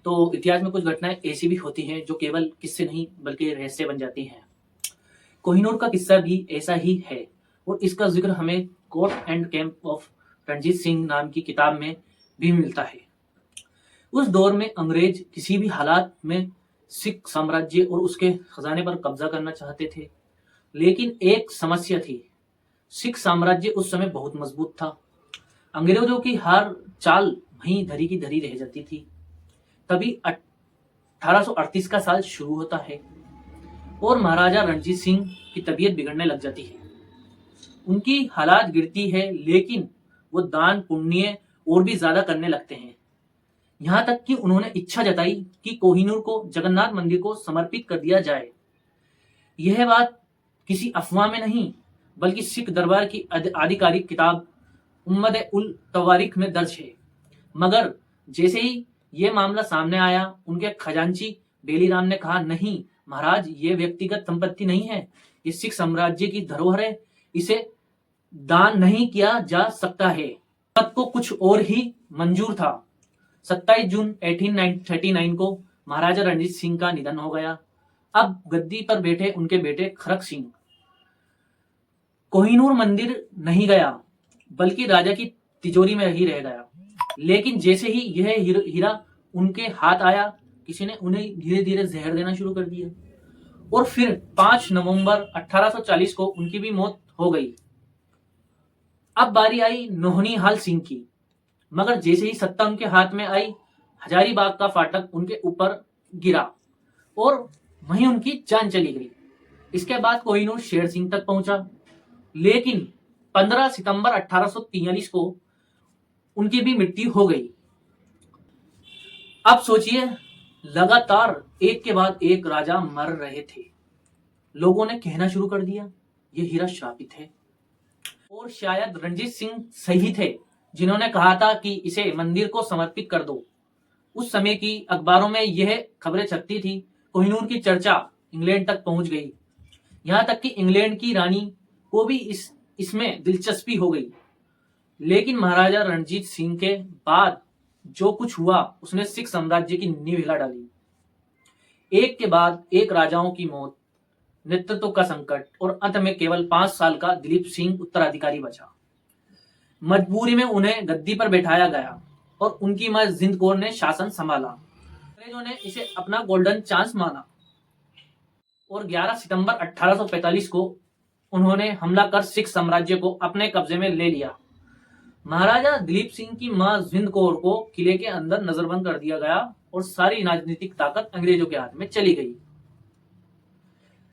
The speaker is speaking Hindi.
तो इतिहास में कुछ घटनाएं ऐसी भी होती हैं जो केवल किस्से नहीं बल्कि रहस्य बन जाती हैं। कोहिनूर का किस्सा भी ऐसा ही है और इसका जिक्र हमें court and camp of Ranjit Singh नाम की किताब में भी मिलता है। उस दौर में अंग्रेज किसी भी हालात में सिख साम्राज्य और उसके खजाने पर कब्जा करना चाहते थे, लेकिन एक समस्या थी। सिख साम्राज्य उस समय बहुत मजबूत था। अंग्रेजों की हर चाल वहीं धरी की धरी रह जाती थी। तभी 1838 का साल शुरू होता है और महाराजा रणजीत सिंह की तबीयत बिगड़ने लग जाती है। उनकी हालात गिरती है, लेकिन वो दान पुण्य और भी ज्यादा करने लगते हैं। यहां तक कि उन्होंने इच्छा जताई कि कोहिनूर को जगन्नाथ मंदिर को समर्पित कर दिया जाए। यह बात किसी अफवाह में नहीं बल्कि सिख दरबार की आधिकारिक किताब उम्मद उल तवारीख में दर्ज है। मगर जैसे ही यह मामला सामने आया, उनके खजांची बेलीराम ने कहा, नहीं महाराज, ये व्यक्तिगत संपत्ति नहीं है, ये सिख साम्राज्य की धरोहर है, इसे दान नहीं किया जा सकता है। बात को कुछ और ही मंजूर था। 27 जून 1839 को महाराजा रणजीत सिंह का निधन हो गया। अब गद्दी पर बैठे उनके बेटे खरक सिंह। कोहिनूर मंदिर नहीं गया बल्कि राजा की तिजोरी में ही रह गया। लेकिन जैसे ही यह हीरा उनके हाथ आया, किसी ने उन्हें धीरे धीरे जहर देना शुरू कर दिया और फिर 5 नवंबर 1840 को उनकी भी मौत हो गई। अब बारी आई नौनिहाल सिंह की। मगर जैसे ही सत्ता उनके हाथ में आई, हजारीबाग का फाटक उनके ऊपर गिरा और वहीं उनकी जान चली गई। इसके बाद कोहिनूर शेर सिंह तक पहुंचा, लेकिन 15 सितंबर 1843 को उनकी भी मृत्यु हो गई। अब सोचिए, लगातार एक के बाद एक राजा मर रहे थे। लोगों ने कहना शुरू कर दिया, यह हीरा श्रापित है। और शायद रणजीत सिंह सही थे जिन्होंने कहा था कि इसे मंदिर को समर्पित कर दो। उस समय की अखबारों में यह खबरें छपती थी। कोहिनूर की चर्चा इंग्लैंड तक पहुंच गई। यहां तक कि इंग्लैंड की रानी को भी इसमें दिलचस्पी हो गई। लेकिन महाराजा रणजीत सिंह के बाद जो कुछ हुआ, उसने सिख साम्राज्य की नींव हिला डाली। एक के बाद एक राजाओं की मौत, नेतृत्व का संकट और अंत में केवल 5 साल का दिलीप सिंह उत्तराधिकारी बचा। मजबूरी में उन्हें गद्दी पर बैठाया गया और उनकी मां जिंद कौर ने शासन संभाला। अंग्रेजों ने इसे अपना गोल्डन चांस माना और 11 सितंबर 1845 को उन्होंने हमला कर सिख साम्राज्य को अपने कब्जे में ले लिया। महाराजा दिलीप सिंह की मां जिंद कौर को किले के अंदर नजरबंद कर दिया गया और सारी राजनीतिक ताकत अंग्रेजों के हाथ में चली गई।